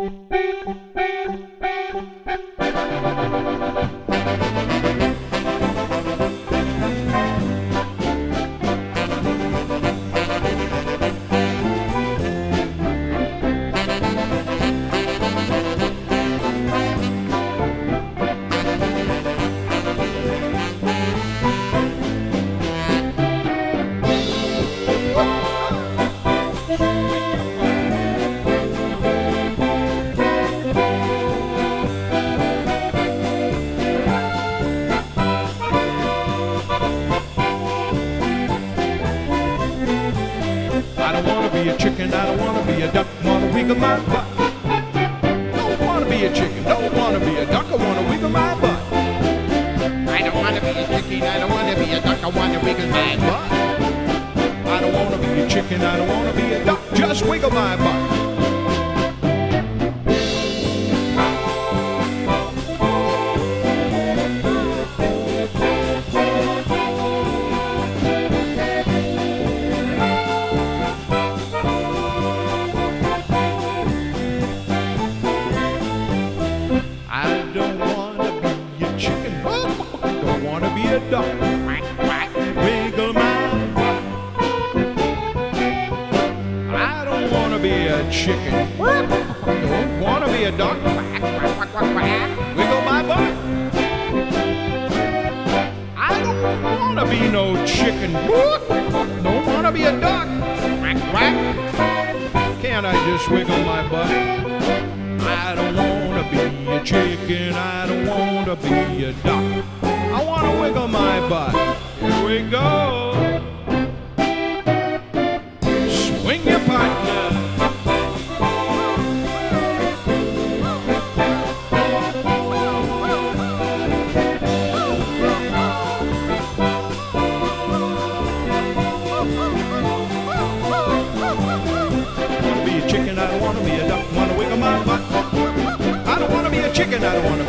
I don't wanna be a chicken, I don't wanna be a duck, wanna wiggle my butt. Don't wanna be a chicken, don't wanna be a duck, I wanna wiggle my butt. I don't wanna be a chicken, I don't wanna be a duck, I wanna wiggle my butt. I don't wanna be a chicken, I don't wanna be a duck, just wiggle my butt. I don't wanna be a chicken, don't wanna be a duck, wiggle my butt. I don't wanna be a chicken, don't wanna be a duck, wiggle my butt. I don't wanna be no chicken, don't wanna be a duck, can't I just wiggle my butt? I don't wanna be a chicken, I don't wanna be a duck, I wanna wiggle my butt. Here we go. Swing your partner. I wanna be a chicken, I don't wanna be a duck, wanna wiggle my butt. I don't wanna be a chicken, I don't wanna